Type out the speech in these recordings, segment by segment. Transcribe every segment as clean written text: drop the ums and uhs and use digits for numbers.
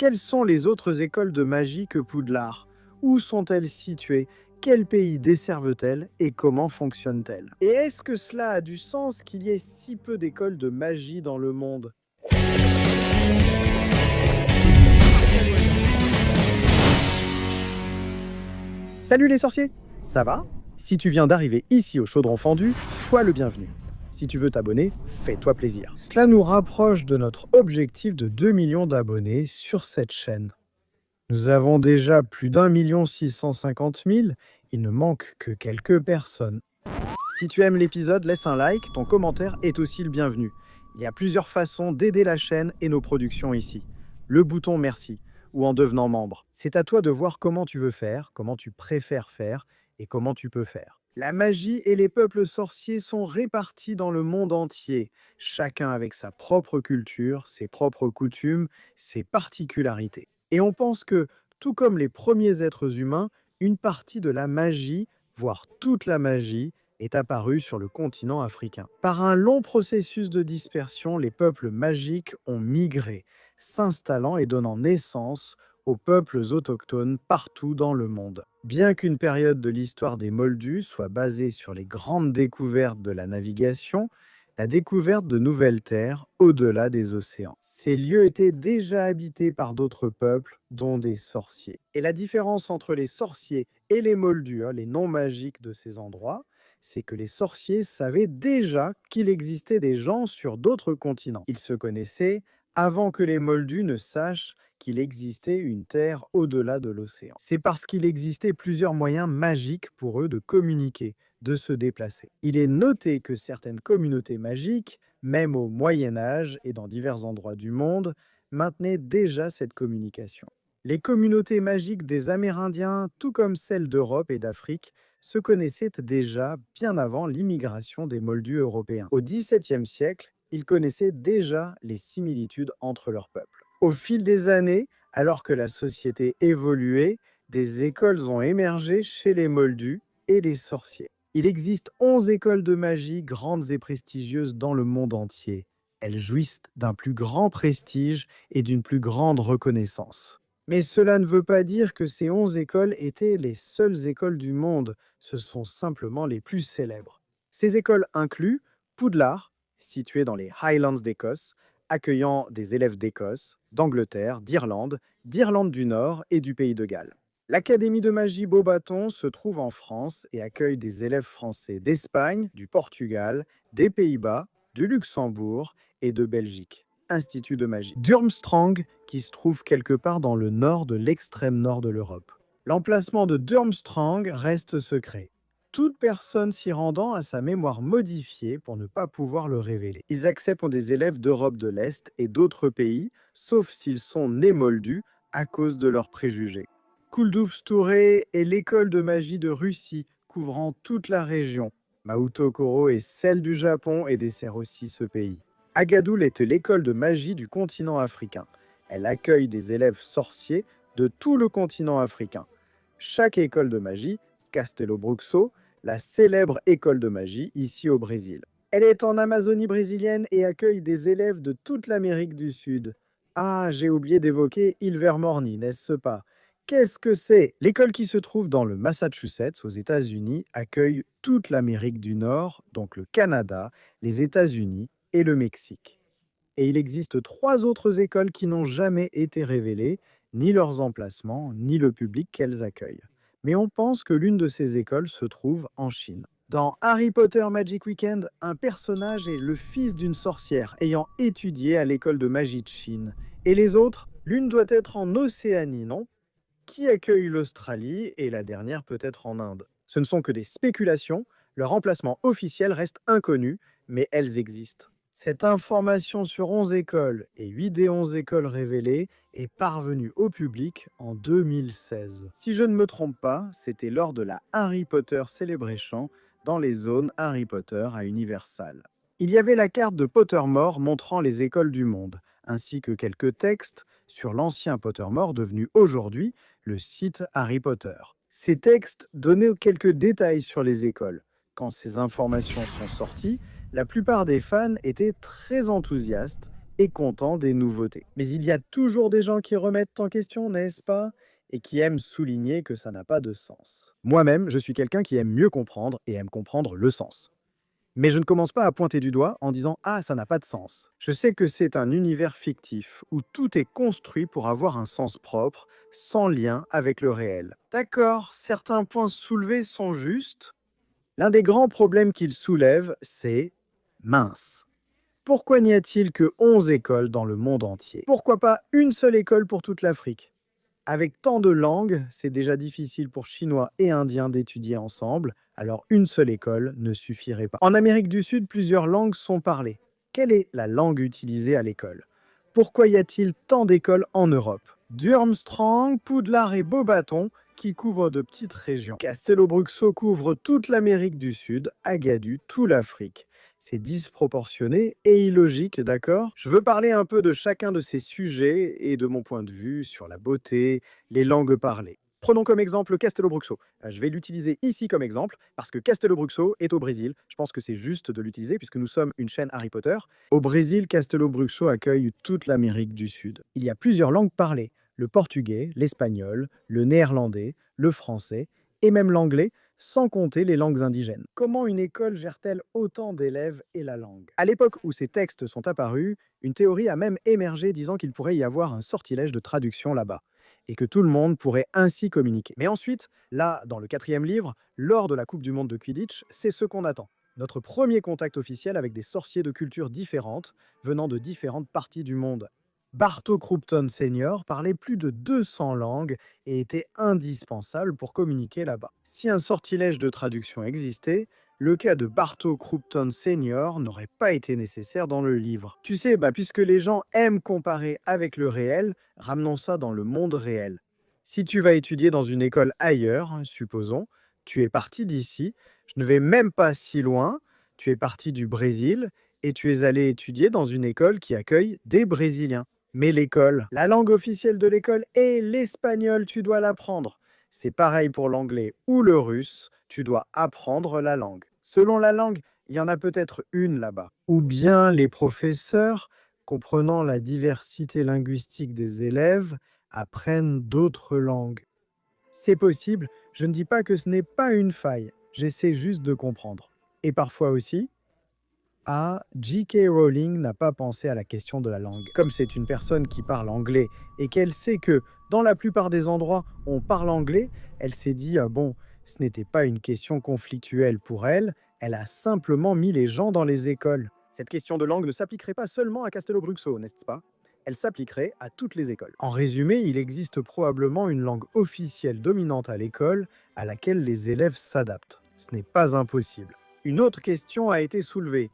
Quelles sont les autres écoles de magie que Poudlard? Où sont-elles situées? Quels pays desservent-elles et comment fonctionnent-elles? Et est-ce que cela a du sens qu'il y ait si peu d'écoles de magie dans le monde? Salut les sorciers! Ça va? Si tu viens d'arriver ici au Chaudron Fendu, sois le bienvenu. Si tu veux t'abonner, fais-toi plaisir. Cela nous rapproche de notre objectif de 2 millions d'abonnés sur cette chaîne. Nous avons déjà plus d'1 650 000, il ne manque que quelques personnes. Si tu aimes l'épisode, laisse un like, ton commentaire est aussi le bienvenu. Il y a plusieurs façons d'aider la chaîne et nos productions ici. Le bouton merci, ou en devenant membre. C'est à toi de voir comment tu veux faire, comment tu préfères faire, et comment tu peux faire. La magie et les peuples sorciers sont répartis dans le monde entier, chacun avec sa propre culture, ses propres coutumes, ses particularités. Et on pense que, tout comme les premiers êtres humains, une partie de la magie, voire toute la magie, est apparue sur le continent africain. Par un long processus de dispersion, les peuples magiques ont migré, s'installant et donnant naissance aux peuples autochtones partout dans le monde. Bien qu'une période de l'histoire des Moldus soit basée sur les grandes découvertes de la navigation, la découverte de nouvelles terres au-delà des océans. Ces lieux étaient déjà habités par d'autres peuples, dont des sorciers. Et la différence entre les sorciers et les Moldus, les noms magiques de ces endroits, c'est que les sorciers savaient déjà qu'il existait des gens sur d'autres continents. Ils se connaissaient avant que les Moldus ne sachent qu'il existait une terre au-delà de l'océan. C'est parce qu'il existait plusieurs moyens magiques pour eux de communiquer, de se déplacer. Il est noté que certaines communautés magiques, même au Moyen Âge et dans divers endroits du monde, maintenaient déjà cette communication. Les communautés magiques des Amérindiens, tout comme celles d'Europe et d'Afrique, se connaissaient déjà bien avant l'immigration des Moldus européens. Au XVIIe siècle, ils connaissaient déjà les similitudes entre leurs peuples. Au fil des années, alors que la société évoluait, des écoles ont émergé chez les Moldus et les sorciers. Il existe 11 écoles de magie grandes et prestigieuses dans le monde entier. Elles jouissent d'un plus grand prestige et d'une plus grande reconnaissance. Mais cela ne veut pas dire que ces 11 écoles étaient les seules écoles du monde, ce sont simplement les plus célèbres. Ces écoles incluent Poudlard, située dans les Highlands d'Écosse, accueillant des élèves d'Écosse, d'Angleterre, d'Irlande du Nord et du Pays de Galles. L'Académie de magie Beauxbatons se trouve en France et accueille des élèves français d'Espagne, du Portugal, des Pays-Bas, du Luxembourg et de Belgique. Institut de magie. Durmstrang, qui se trouve quelque part dans le nord de l'extrême nord de l'Europe. L'emplacement de Durmstrang reste secret. Toute personne s'y rendant a sa mémoire modifiée pour ne pas pouvoir le révéler. Ils acceptent des élèves d'Europe de l'Est et d'autres pays, sauf s'ils sont nés moldus à cause de leurs préjugés. Kulduvsture est l'école de magie de Russie, couvrant toute la région. Maoutokoro est celle du Japon et dessert aussi ce pays. Agadoul est l'école de magie du continent africain. Elle accueille des élèves sorciers de tout le continent africain. Chaque école de magie, Castelo Bruxo, la célèbre école de magie ici au Brésil. Elle est en Amazonie brésilienne et accueille des élèves de toute l'Amérique du Sud. Ah, j'ai oublié d'évoquer Ilvermorny, n'est-ce pas? Qu'est-ce que c'est? L'école qui se trouve dans le Massachusetts, aux États-Unis, accueille toute l'Amérique du Nord, donc le Canada, les États-Unis et le Mexique. Et il existe 3 autres écoles qui n'ont jamais été révélées, ni leurs emplacements, ni le public qu'elles accueillent. Mais on pense que l'une de ces écoles se trouve en Chine. Dans Harry Potter Magic Weekend, un personnage est le fils d'une sorcière ayant étudié à l'école de magie de Chine. Et les autres, l'une doit être en Océanie, non? Qui accueille l'Australie et la dernière peut-être en Inde? Ce ne sont que des spéculations, leur emplacement officiel reste inconnu, mais elles existent. Cette information sur 11 écoles et 8 des 11 écoles révélées est parvenue au public en 2016. Si je ne me trompe pas, c'était lors de la Harry Potter Celebration dans les zones Harry Potter à Universal. Il y avait la carte de Pottermore montrant les écoles du monde, ainsi que quelques textes sur l'ancien Pottermore devenu aujourd'hui le site Harry Potter. Ces textes donnaient quelques détails sur les écoles. Quand ces informations sont sorties, la plupart des fans étaient très enthousiastes et content des nouveautés. Mais il y a toujours des gens qui remettent en question, n'est-ce pas? Et qui aiment souligner que ça n'a pas de sens. Moi-même, je suis quelqu'un qui aime mieux comprendre et aime comprendre le sens. Mais je ne commence pas à pointer du doigt en disant «Ah, ça n'a pas de sens». Je sais que c'est un univers fictif où tout est construit pour avoir un sens propre, sans lien avec le réel. D'accord, certains points soulevés sont justes. L'un des grands problèmes qu'il soulève, c'est mince. Pourquoi n'y a-t-il que 11 écoles dans le monde entier? Pourquoi pas une seule école pour toute l'Afrique? Avec tant de langues, c'est déjà difficile pour Chinois et Indiens d'étudier ensemble, alors une seule école ne suffirait pas. En Amérique du Sud, plusieurs langues sont parlées. Quelle est la langue utilisée à l'école? Pourquoi y a-t-il tant d'écoles en Europe? Durmstrang, Poudlard et Beaubaton qui couvrent de petites régions. Castello-Bruxo couvre toute l'Amérique du Sud, Agadir, tout l'Afrique. C'est disproportionné et illogique, d'accord? Je veux parler un peu de chacun de ces sujets et de mon point de vue sur la beauté, les langues parlées. Prenons comme exemple Castello-Bruxo. Je vais l'utiliser ici comme exemple parce que Castello-Bruxo est au Brésil. Je pense que c'est juste de l'utiliser puisque nous sommes une chaîne Harry Potter. Au Brésil, Castello-Bruxo accueille toute l'Amérique du Sud. Il y a plusieurs langues parlées. Le portugais, l'espagnol, le néerlandais, le français et même l'anglais, sans compter les langues indigènes. Comment une école gère-t-elle autant d'élèves et la langue? À l'époque où ces textes sont apparus, une théorie a même émergé disant qu'il pourrait y avoir un sortilège de traduction là-bas, et que tout le monde pourrait ainsi communiquer. Mais ensuite, là, dans le 4e livre, lors de la Coupe du Monde de Quidditch, c'est ce qu'on attend. Notre premier contact officiel avec des sorciers de cultures différentes, venant de différentes parties du monde. Barto Croupton Senior parlait plus de 200 langues et était indispensable pour communiquer là-bas. Si un sortilège de traduction existait, le cas de Barto Croupton Senior n'aurait pas été nécessaire dans le livre. Tu sais, puisque les gens aiment comparer avec le réel, ramenons ça dans le monde réel. Si tu vas étudier dans une école ailleurs, supposons, tu es parti d'ici, je ne vais même pas si loin, tu es parti du Brésil et tu es allé étudier dans une école qui accueille des Brésiliens. Mais l'école, la langue officielle de l'école est l'espagnol, tu dois l'apprendre. C'est pareil pour l'anglais ou le russe, tu dois apprendre la langue. Selon la langue, il y en a peut-être une là-bas. Ou bien les professeurs, comprenant la diversité linguistique des élèves, apprennent d'autres langues. C'est possible, je ne dis pas que ce n'est pas une faille, j'essaie juste de comprendre. Et parfois aussi, J.K. Rowling n'a pas pensé à la question de la langue. Comme c'est une personne qui parle anglais et qu'elle sait que dans la plupart des endroits on parle anglais, elle s'est dit bon, ce n'était pas une question conflictuelle pour elle, elle a simplement mis les gens dans les écoles. Cette question de langue ne s'appliquerait pas seulement à Castello-Bruxo, n'est-ce pas? Elle s'appliquerait à toutes les écoles. En résumé, il existe probablement une langue officielle dominante à l'école à laquelle les élèves s'adaptent. Ce n'est pas impossible. Une autre question a été soulevée.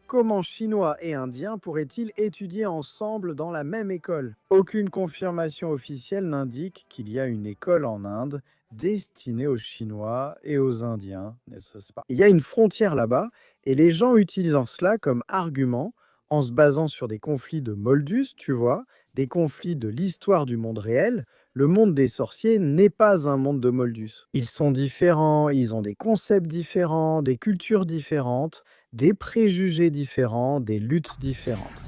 Comment Chinois et Indiens pourraient-ils étudier ensemble dans la même école? Aucune confirmation officielle n'indique qu'il y a une école en Inde destinée aux Chinois et aux Indiens, n'est-ce pas? Il y a une frontière là-bas, et les gens utilisent cela comme argument en se basant sur des conflits de Moldus, tu vois, des conflits de l'histoire du monde réel. Le monde des sorciers n'est pas un monde de Moldus. Ils sont différents, ils ont des concepts différents, des cultures différentes, des préjugés différents, des luttes différentes.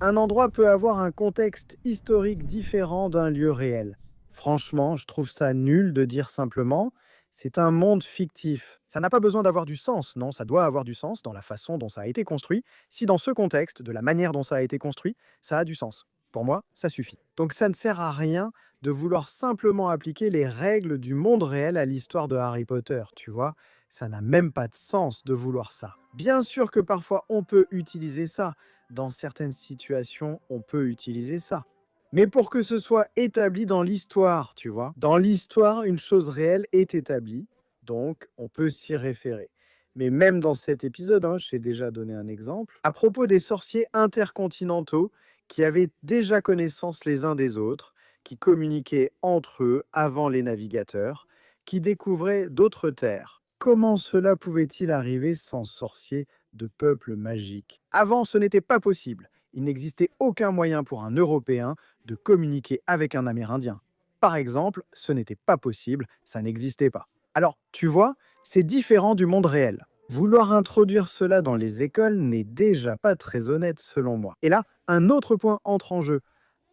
Un endroit peut avoir un contexte historique différent d'un lieu réel. Franchement, je trouve ça nul de dire simplement c'est un monde fictif. Ça n'a pas besoin d'avoir du sens, non, ça doit avoir du sens dans la façon dont ça a été construit. Si dans ce contexte, de la manière dont ça a été construit, ça a du sens. Pour moi, ça suffit. Donc ça ne sert à rien de vouloir simplement appliquer les règles du monde réel à l'histoire de Harry Potter, tu vois. Ça n'a même pas de sens de vouloir ça. Bien sûr que parfois on peut utiliser ça. Dans certaines situations, on peut utiliser ça. Mais pour que ce soit établi dans l'histoire, tu vois. Dans l'histoire, une chose réelle est établie, donc on peut s'y référer. Mais même dans cet épisode, j'ai déjà donné un exemple, à propos des sorciers intercontinentaux qui avaient déjà connaissance les uns des autres, qui communiquaient entre eux avant les navigateurs, qui découvraient d'autres terres. Comment cela pouvait-il arriver sans sorciers de peuples magiques? Avant, ce n'était pas possible. Il n'existait aucun moyen pour un Européen de communiquer avec un Amérindien. Par exemple, ce n'était pas possible, ça n'existait pas. Alors, tu vois, c'est différent du monde réel. Vouloir introduire cela dans les écoles n'est déjà pas très honnête selon moi. Et là, un autre point entre en jeu.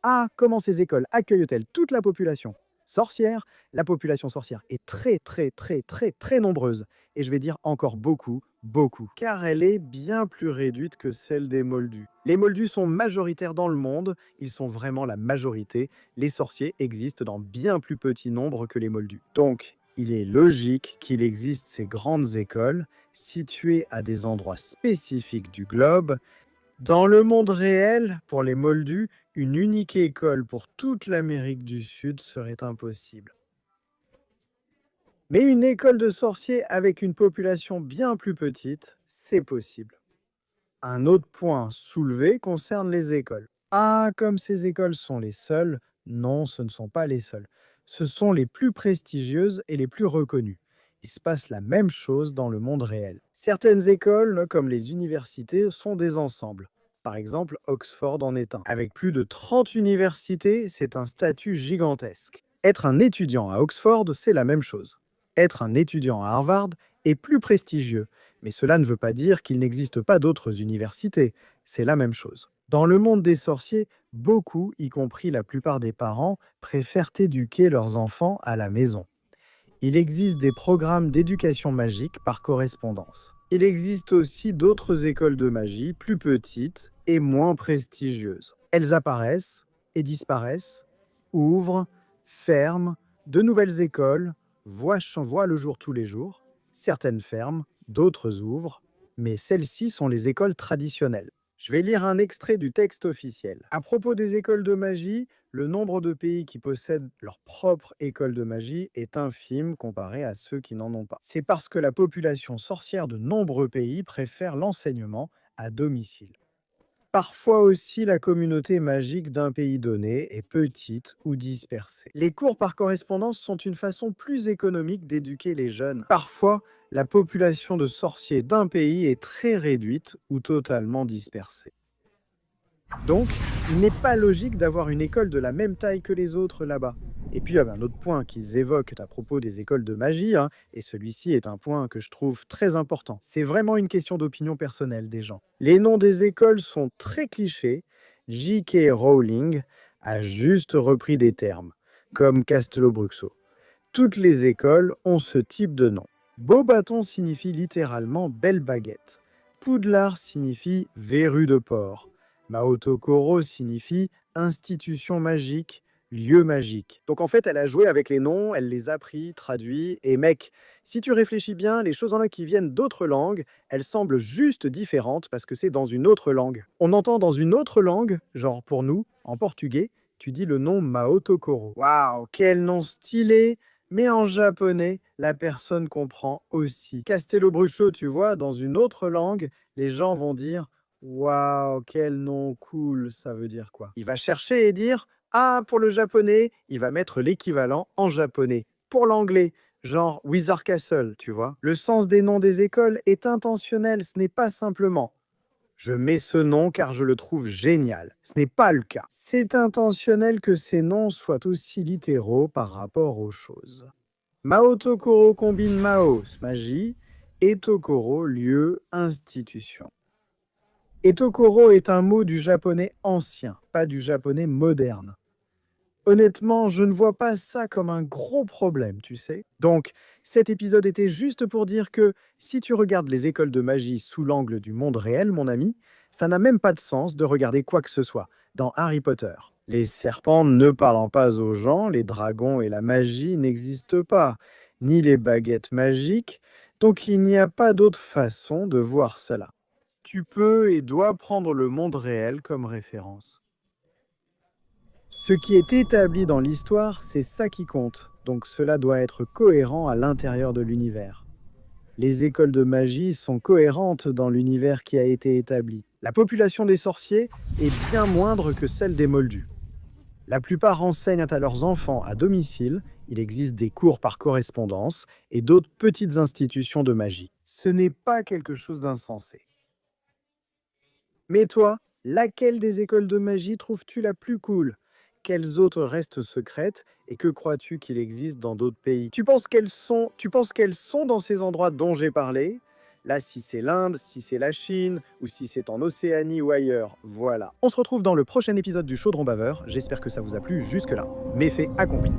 Ah, comment ces écoles accueillent-elles toute la population sorcière? La population sorcière est très, très, très, très, très nombreuse. Et je vais dire encore beaucoup, beaucoup. Car elle est bien plus réduite que celle des moldus. Les moldus sont majoritaires dans le monde, ils sont vraiment la majorité. Les sorciers existent dans bien plus petit nombre que les moldus. Donc, il est logique qu'il existe ces grandes écoles situées à des endroits spécifiques du globe. Dans le monde réel, pour les Moldus, une unique école pour toute l'Amérique du Sud serait impossible. Mais une école de sorciers avec une population bien plus petite, c'est possible. Un autre point soulevé concerne les écoles. Ah, comme ces écoles sont les seules, non, ce ne sont pas les seules. Ce sont les plus prestigieuses et les plus reconnues. Il se passe la même chose dans le monde réel. Certaines écoles, comme les universités, sont des ensembles. Par exemple, Oxford en est un. Avec plus de 30 universités, c'est un statut gigantesque. Être un étudiant à Oxford, c'est la même chose. Être un étudiant à Harvard est plus prestigieux, mais cela ne veut pas dire qu'il n'existe pas d'autres universités. C'est la même chose. Dans le monde des sorciers, beaucoup, y compris la plupart des parents, préfèrent éduquer leurs enfants à la maison. Il existe des programmes d'éducation magique par correspondance. Il existe aussi d'autres écoles de magie plus petites et moins prestigieuses. Elles apparaissent et disparaissent, ouvrent, ferment, de nouvelles écoles, voient le jour tous les jours. Certaines ferment, d'autres ouvrent, mais celles-ci sont les écoles traditionnelles. Je vais lire un extrait du texte officiel. À propos des écoles de magie, le nombre de pays qui possèdent leur propre école de magie est infime comparé à ceux qui n'en ont pas. C'est parce que la population sorcière de nombreux pays préfère l'enseignement à domicile. Parfois aussi, la communauté magique d'un pays donné est petite ou dispersée. Les cours par correspondance sont une façon plus économique d'éduquer les jeunes. Parfois, la population de sorciers d'un pays est très réduite ou totalement dispersée. Donc, il n'est pas logique d'avoir une école de la même taille que les autres là-bas. Et puis, il y avait un autre point qu'ils évoquent à propos des écoles de magie, et celui-ci est un point que je trouve très important. C'est vraiment une question d'opinion personnelle des gens. Les noms des écoles sont très clichés. J.K. Rowling a juste repris des termes, comme Castello Bruxo. Toutes les écoles ont ce type de nom. Beauxbatons signifie littéralement belle baguette. Poudlard signifie verrue de porc. Maotokoro signifie institution magique, lieu magique. Donc en fait, elle a joué avec les noms, elle les a pris, traduits, et mec, si tu réfléchis bien, les choses en là qui viennent d'autres langues, elles semblent juste différentes parce que c'est dans une autre langue. On entend dans une autre langue, genre pour nous, en portugais, tu dis le nom Maotokoro. Waouh, quel nom stylé! Mais en japonais, la personne comprend aussi. Castello Brucho, tu vois, dans une autre langue, les gens vont dire waouh, quel nom cool, ça veut dire quoi? Il va chercher et dire ah, pour le japonais, il va mettre l'équivalent en japonais. Pour l'anglais, genre Wizard Castle, tu vois. Le sens des noms des écoles est intentionnel, ce n'est pas simplement je mets ce nom car je le trouve génial. Ce n'est pas le cas. C'est intentionnel que ces noms soient aussi littéraux par rapport aux choses. Mao Tokoro combine Maos, magie, et Tokoro, lieu, institution. Et Tokoro est un mot du japonais ancien, pas du japonais moderne. Honnêtement, je ne vois pas ça comme un gros problème, tu sais. Donc, cet épisode était juste pour dire que si tu regardes les écoles de magie sous l'angle du monde réel, mon ami, ça n'a même pas de sens de regarder quoi que ce soit dans Harry Potter. Les serpents ne parlant pas aux gens, les dragons et la magie n'existent pas, ni les baguettes magiques, donc il n'y a pas d'autre façon de voir cela. Tu peux et dois prendre le monde réel comme référence. Ce qui est établi dans l'histoire, c'est ça qui compte, donc cela doit être cohérent à l'intérieur de l'univers. Les écoles de magie sont cohérentes dans l'univers qui a été établi. La population des sorciers est bien moindre que celle des moldus. La plupart enseignent à leurs enfants à domicile, il existe des cours par correspondance et d'autres petites institutions de magie. Ce n'est pas quelque chose d'insensé. Mais toi, laquelle des écoles de magie trouves-tu la plus cool? Quelles autres restent secrètes et que crois-tu qu'il existe dans d'autres pays? Tu penses qu'elles sont dans ces endroits dont j'ai parlé? Là, si c'est l'Inde, si c'est la Chine, ou si c'est en Océanie ou ailleurs, voilà. On se retrouve dans le prochain épisode du Chaudron Baveur, j'espère que ça vous a plu jusque-là. Méfait accompli.